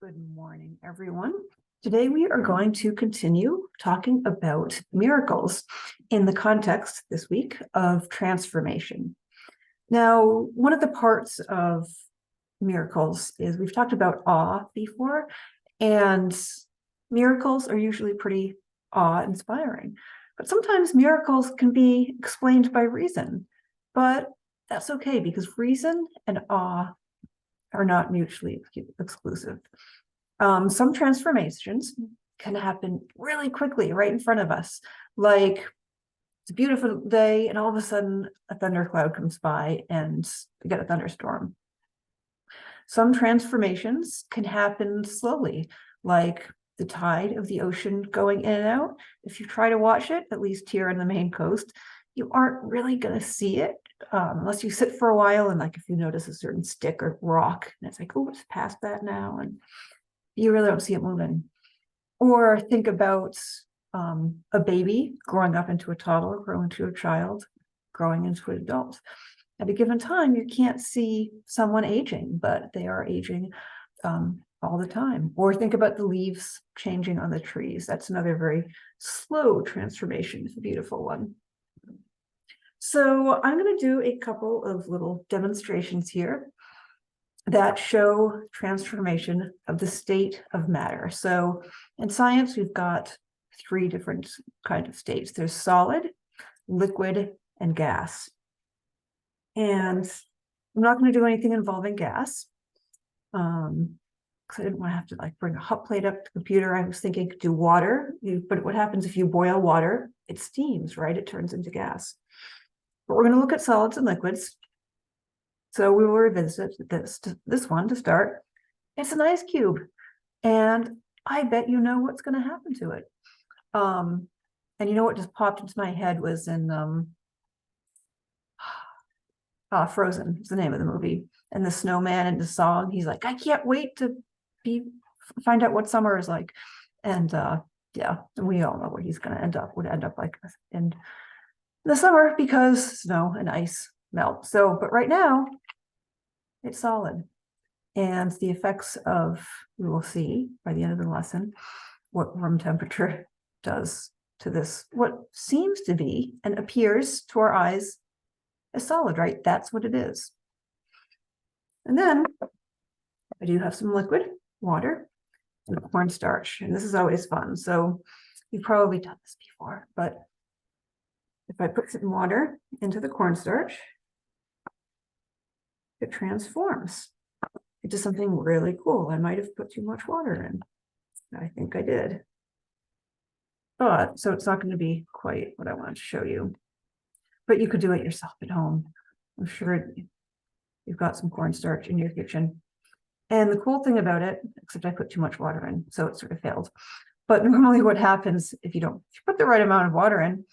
Good morning, everyone. Today we are going to continue talking about miracles in the context this week of transformation. Now, one of the parts of miracles is we've talked about awe before, and miracles are usually pretty awe-inspiring. But sometimes miracles can be explained by reason, but that's okay because reason and awe are not mutually exclusive. Some transformations can happen really quickly right in front of us. Like it's a beautiful day and all of a sudden a thundercloud comes by and we get a thunderstorm. Some transformations can happen slowly, like the tide of the ocean going in and out. If you try to watch it, at least here on the Maine coast, you aren't really going to see it unless you sit for a while. And like if you notice a certain stick or rock, and it's like, oh, it's past that now. And you really don't see it moving. Or think about a baby growing up into a toddler, growing into a child, growing into an adult. At a given time, you can't see someone aging, but they are aging all the time. Or think about the leaves changing on the trees. That's another very slow transformation. It's a beautiful one. So I'm going to do a couple of little demonstrations here that show transformation of the state of matter. So in science, we've got three different kinds of states. There's solid, liquid, and gas. And I'm not going to do anything involving gas because I didn't want to have to like bring a hot plate up to the computer. I was thinking do water, but what happens if you boil water? It steams, right? It turns into gas. But we're going to look at solids and liquids. So we will revisit this one to start. It's an ice cube, and I bet you know what's going to happen to it. And you know what just popped into my head was in Frozen. It's the name of the movie. And the snowman in the song, he's like, I can't wait to find out what summer is like. And yeah, we all know what he's going to would end up like in the summer because snow and ice melt. So, but right now it's solid. And the effects of, we will see by the end of the lesson, what room temperature does to this, what seems to be and appears to our eyes as solid, right? That's what it is. And then I do have some liquid, water, and cornstarch. And this is always fun. So you've probably done this before, but if I put some water into the cornstarch, it transforms into something really cool. I might have put too much water in. I think I did. But so it's not going to be quite what I wanted to show you. But you could do it yourself at home. I'm sure you've got some cornstarch in your kitchen. And the cool thing about it, except I put too much water in, so it sort of failed. But normally what happens if you put the right amount of water in,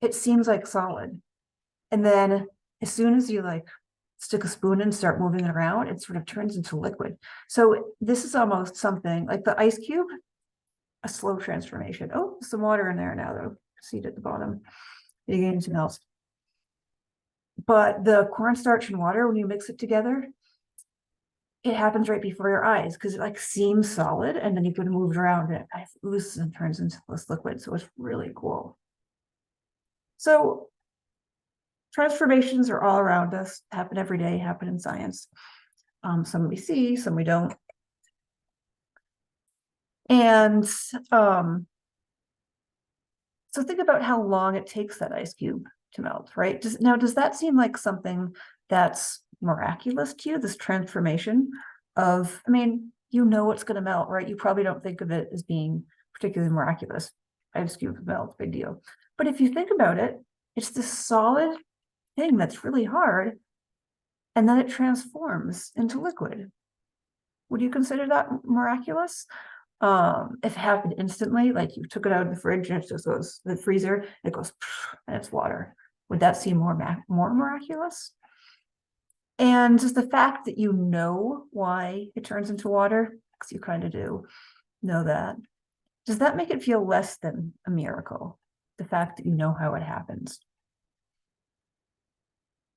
it seems like solid. And then as soon as you like stick a spoon in and start moving it around, it sort of turns into liquid. So this is almost something like the ice cube, a slow transformation. Oh, some water in there now though. See it at the bottom. Beginning to melt. But the cornstarch and water, when you mix it together, it happens right before your eyes because it like seems solid, and then you can move it around and it oozes and turns into this liquid. So it's really cool. So transformations are all around us, happen every day, happen in science. Some we see, some we don't. And so think about how long it takes that ice cube to melt, right? Does that seem like something that's miraculous to you, this transformation of, I mean, you know it's going to melt, right? You probably don't think of it as being particularly miraculous. Ice cube melt, big deal. But if you think about it, it's this solid thing that's really hard, and then it transforms into liquid. Would you consider that miraculous? If it happened instantly, like you took it out of the fridge and it just goes the freezer, it goes and it's water. Would that seem more miraculous? And just the fact that you know why it turns into water, because you kind of do know that, does that make it feel less than a miracle? The fact that you know how it happens.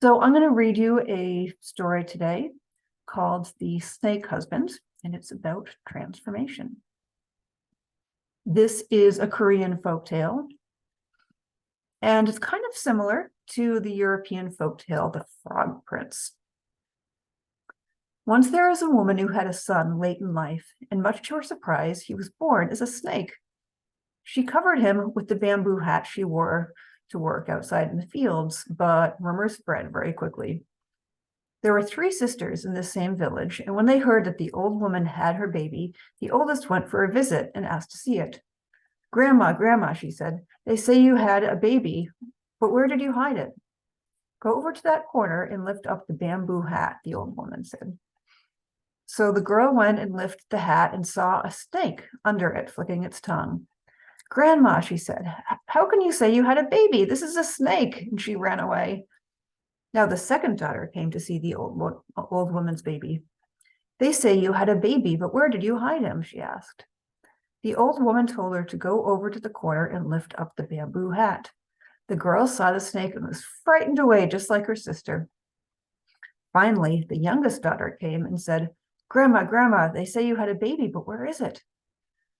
So I'm going to read you a story today called The Snake Husband. and it's about transformation. This is a Korean folktale, and it's kind of similar to the European folktale, The Frog Prince. Once there was a woman who had a son late in life, and much to her surprise, he was born as a snake. She covered him with the bamboo hat she wore to work outside in the fields, but rumors spread very quickly. There were 3 sisters in the same village, and when they heard that the old woman had her baby, the oldest went for a visit and asked to see it. "Grandma, Grandma," she said, "they say you had a baby, but where did you hide it?" "Go over to that corner and lift up the bamboo hat," the old woman said. So the girl went and lifted the hat and saw a snake under it, flicking its tongue. "Grandma," she said, "how can you say you had a baby? This is a snake," and she ran away. Now the second daughter came to see the old woman's baby. "They say you had a baby, but where did you hide him?" she asked. The old woman told her to go over to the corner and lift up the bamboo hat. The girl saw the snake and was frightened away, just like her sister. Finally, the youngest daughter came and said, "Grandma, Grandma, they say you had a baby, but where is it?"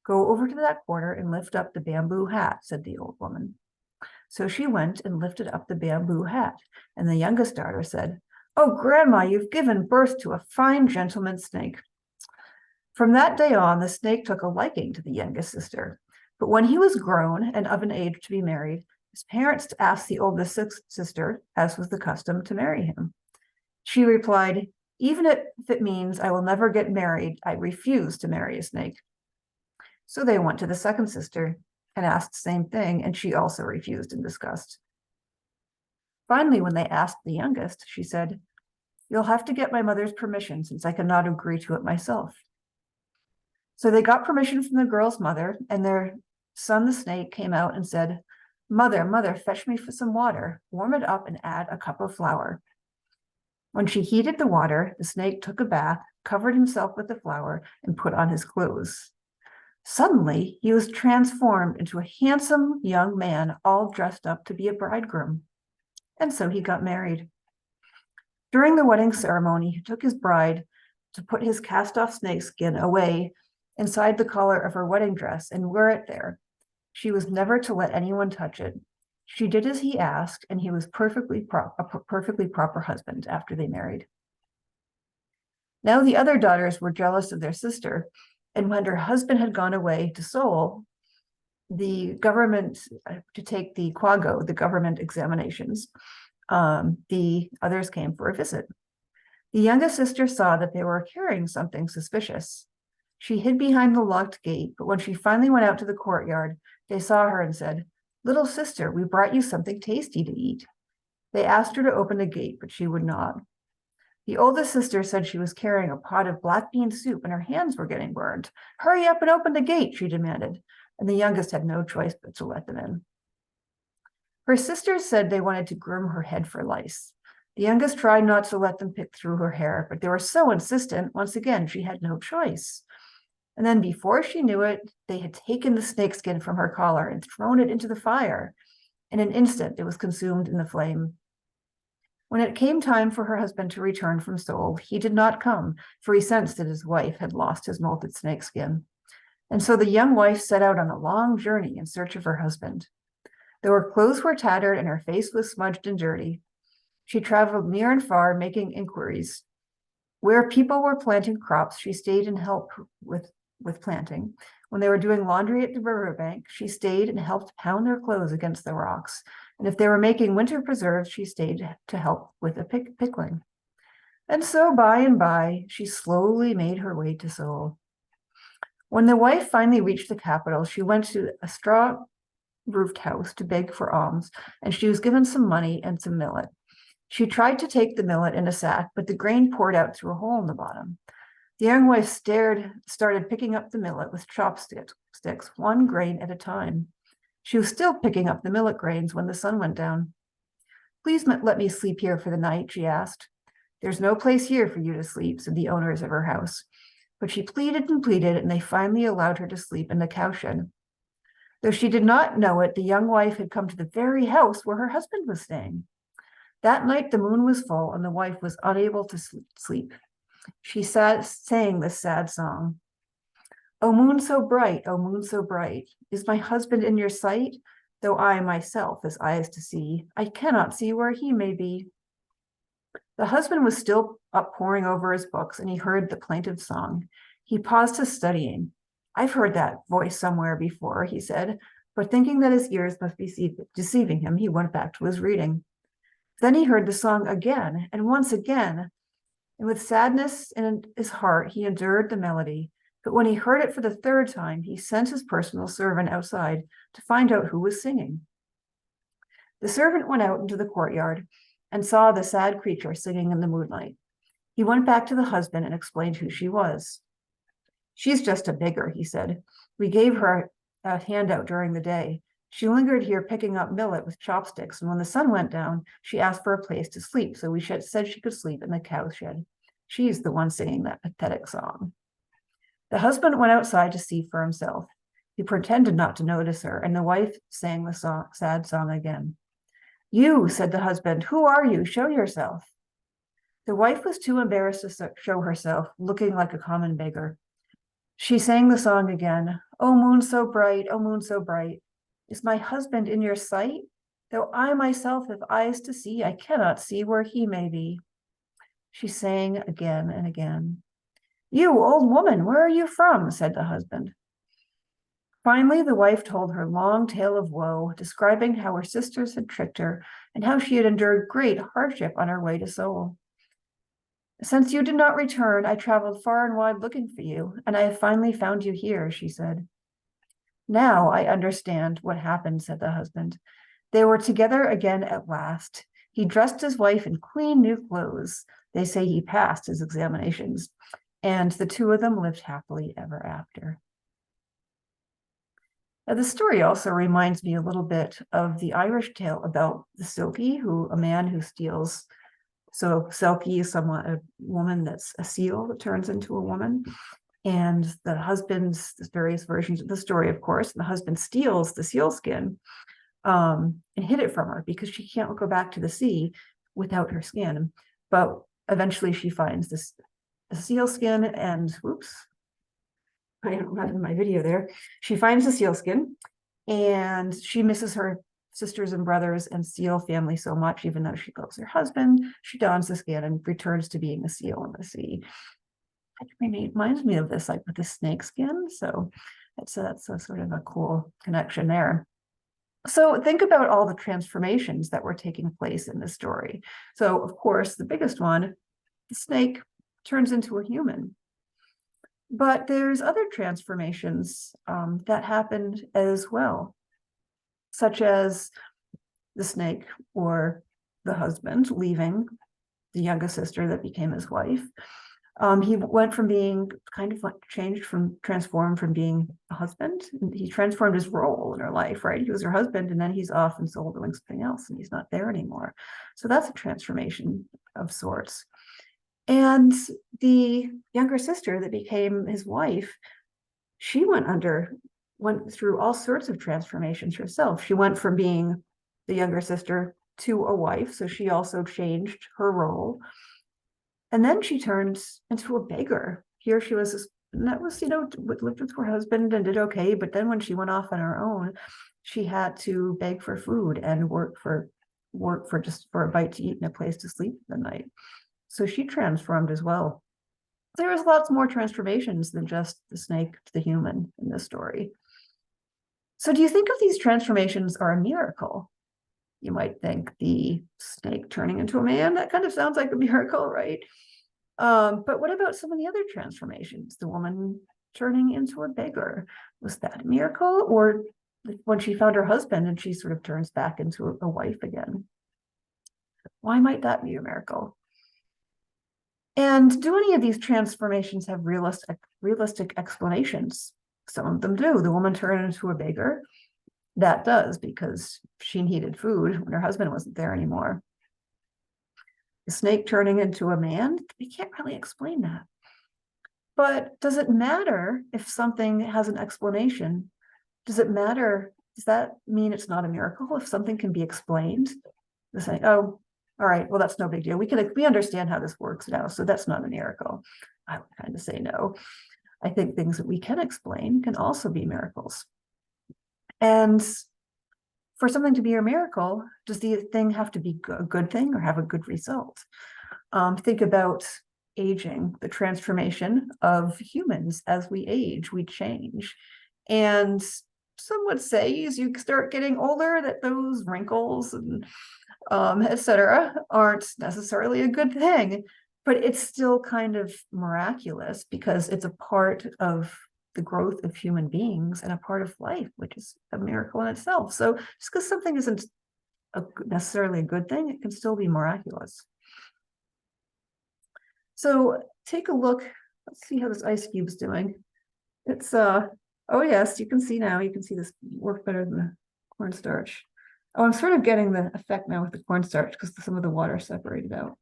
"Go over to that corner and lift up the bamboo hat," said the old woman. So she went and lifted up the bamboo hat, and the youngest daughter said, "Oh, Grandma, you've given birth to a fine gentleman snake." From that day on, the snake took a liking to the youngest sister. But when he was grown and of an age to be married, his parents asked the oldest sister, as was the custom, to marry him. She replied, "Even if it means I will never get married, I refuse to marry a snake." So they went to the second sister and asked the same thing, and she also refused in disgust. Finally, when they asked the youngest, she said, "You'll have to get my mother's permission since I cannot agree to it myself." So they got permission from the girl's mother, and their son, the snake, came out and said, "Mother, Mother, fetch me for some water, warm it up and add a cup of flour." When she heated the water, the snake took a bath, covered himself with the flour, and put on his clothes. Suddenly, he was transformed into a handsome young man, all dressed up to be a bridegroom. And so he got married. During the wedding ceremony, he took his bride to put his cast-off snakeskin away inside the collar of her wedding dress and wear it there. She was never to let anyone touch it. She did as he asked, and he was a perfectly proper husband after they married. Now the other daughters were jealous of their sister, and when her husband had gone away to Seoul, the government, to take the kwago, the government examinations, the others came for a visit. The youngest sister saw that they were carrying something suspicious. She hid behind the locked gate, but when she finally went out to the courtyard, they saw her and said, "Little sister, we brought you something tasty to eat." They asked her to open the gate, but she would not. The oldest sister said she was carrying a pot of black bean soup and her hands were getting burned. "Hurry up and open the gate," she demanded, and the youngest had no choice but to let them in. Her sisters said they wanted to groom her head for lice. The youngest tried not to let them pick through her hair, but they were so insistent, once again, she had no choice. And then before she knew it, they had taken the snakeskin from her collar and thrown it into the fire. In an instant, it was consumed in the flame. When it came time for her husband to return from Seoul, he did not come, for he sensed that his wife had lost his molted snakeskin. And so the young wife set out on a long journey in search of her husband. Though her clothes were tattered and her face was smudged and dirty, she traveled near and far, making inquiries. Where people were planting crops, she stayed and helped with planting. When they were doing laundry at the riverbank, she stayed and helped pound their clothes against the rocks. And if they were making winter preserves, she stayed to help with the pickling. And so by and by, she slowly made her way to Seoul. When the wife finally reached the capital, she went to a straw-roofed house to beg for alms, and she was given some money and some millet. She tried to take the millet in a sack, but the grain poured out through a hole in the bottom. The young wife started picking up the millet with chopsticks, one grain at a time. She was still picking up the millet grains when the sun went down. "Please let me sleep here for the night," she asked. "There's no place here for you to sleep," said the owners of her house. But she pleaded and pleaded, and they finally allowed her to sleep in the cowshed. Though she did not know it, the young wife had come to the very house where her husband was staying. That night the moon was full, and the wife was unable to sleep. She sang this sad song. O moon so bright, O moon so bright, is my husband in your sight? Though I myself, as eyes to see, I cannot see where he may be. The husband was still up poring over his books, and he heard the plaintive song. He paused his studying. I've heard that voice somewhere before, he said, but thinking that his ears must be deceiving him, he went back to his reading. Then he heard the song again, and once again, and with sadness in his heart, he endured the melody. But when he heard it for the third time, he sent his personal servant outside to find out who was singing. The servant went out into the courtyard and saw the sad creature singing in the moonlight. He went back to the husband and explained who she was. She's just a beggar, he said. We gave her a handout during the day. She lingered here picking up millet with chopsticks, and when the sun went down, she asked for a place to sleep, so we said she could sleep in the cow shed. She's the one singing that pathetic song. The husband went outside to see for himself. He pretended not to notice her, and the wife sang the sad song again. You, said the husband, who are you? Show yourself. The wife was too embarrassed to show herself, looking like a common beggar. She sang the song again. O moon so bright, O moon so bright, is my husband in your sight? Though I myself have eyes to see, I cannot see where he may be. She sang again and again. You, old woman, where are you from? Said the husband. Finally, the wife told her long tale of woe, describing how her sisters had tricked her and how she had endured great hardship on her way to Seoul. Since you did not return, I traveled far and wide looking for you, and I have finally found you here, she said. Now I understand what happened, said the husband. They were together again at last. He dressed his wife in clean new clothes. They say he passed his examinations, and the two of them lived happily ever after. Now, the story also reminds me a little bit of the Irish tale about the Silkie, a man who steals. So Selkie is somewhat a woman that's a seal that turns into a woman. And the husband's, there's various versions of the story, of course, the husband steals the seal skin and hid it from her because she can't go back to the sea without her skin. But eventually she finds the seal skin and, whoops, I don't have it in my video there. She finds the seal skin and she misses her sisters and brothers and seal family so much, even though she loves her husband, she dons the skin and returns to being a seal in the sea. It reminds me of this, like with the snake skin. So that's a sort of a cool connection there. So think about all the transformations that were taking place in this story. So of course, the biggest one, the snake turns into a human. But there's other transformations that happened as well, such as the snake or the husband leaving the youngest sister that became his wife. He went from being transformed from being a husband. He transformed his role in her life, right? He was her husband, and then he's off and Seoul doing something else, and he's not there anymore. So that's a transformation of sorts. And the younger sister that became his wife, she went through all sorts of transformations herself. She went from being the younger sister to a wife, so she also changed her role. And then she turned into a beggar. Here she was, and that was, lived with her husband and did okay. But then when she went off on her own, she had to beg for food and work for a bite to eat and a place to sleep at night. So she transformed as well. There was lots more transformations than just the snake to the human in this story. So do you think of these transformations are a miracle? You might think the snake turning into a man, that kind of sounds like a miracle, right? But what about some of the other transformations? The woman turning into a beggar, was that a miracle? Or when she found her husband and she sort of turns back into a wife again? Why might that be a miracle? And do any of these transformations have realistic explanations? Some of them do. The woman turned into a beggar. That does, because she needed food when her husband wasn't there anymore. The snake turning into a man, we can't really explain that. But does it matter if something has an explanation? Does it matter? Does that mean it's not a miracle if something can be explained? They say, oh, All right, well, that's no big deal. We understand how this works now, so that's not a miracle. I would kind of say no. I think things that we can explain can also be miracles. And for something to be a miracle, does the thing have to be a good thing or have a good result? Think about aging, the transformation of humans. As we age, we change. And some would say as you start getting older that those wrinkles and etc., aren't necessarily a good thing, but it's still kind of miraculous because it's a part of the growth of human beings and a part of life, which is a miracle in itself. So just because something isn't necessarily a good thing, it can still be miraculous. So take a look. Let's see how this ice cube's doing. It's oh yes, you can see now. You can see this work better than the cornstarch. Oh, I'm sort of getting the effect now with the cornstarch because some of the water separated out,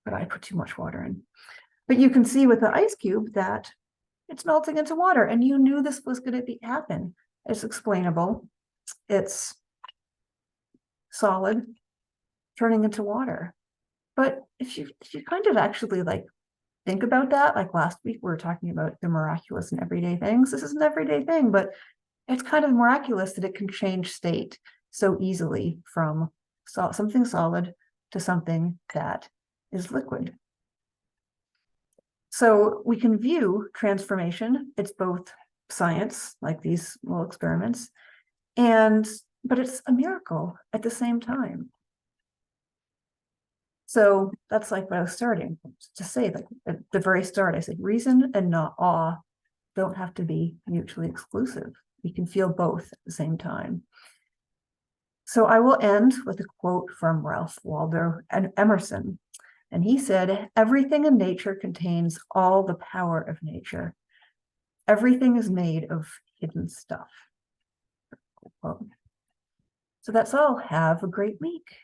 but I put too much water in. But you can see with the ice cube that it's melting into water, and you knew this was going to happen. It's explainable. It's solid, turning into water. But if you kind of actually like think about that, like last week we were talking about the miraculous and everyday things. This is an everyday thing, but it's kind of miraculous that it can change state so easily from something solid to something that is liquid. So we can view transformation. It's both science, like these little experiments, but it's a miracle at the same time. So that's like what I was starting to say, like at the very start, I said reason and not awe don't have to be mutually exclusive. We can feel both at the same time. So I will end with a quote from Ralph Waldo Emerson. And he said, "Everything in nature contains all the power of nature. Everything is made of hidden stuff." So that's all. Have a great week.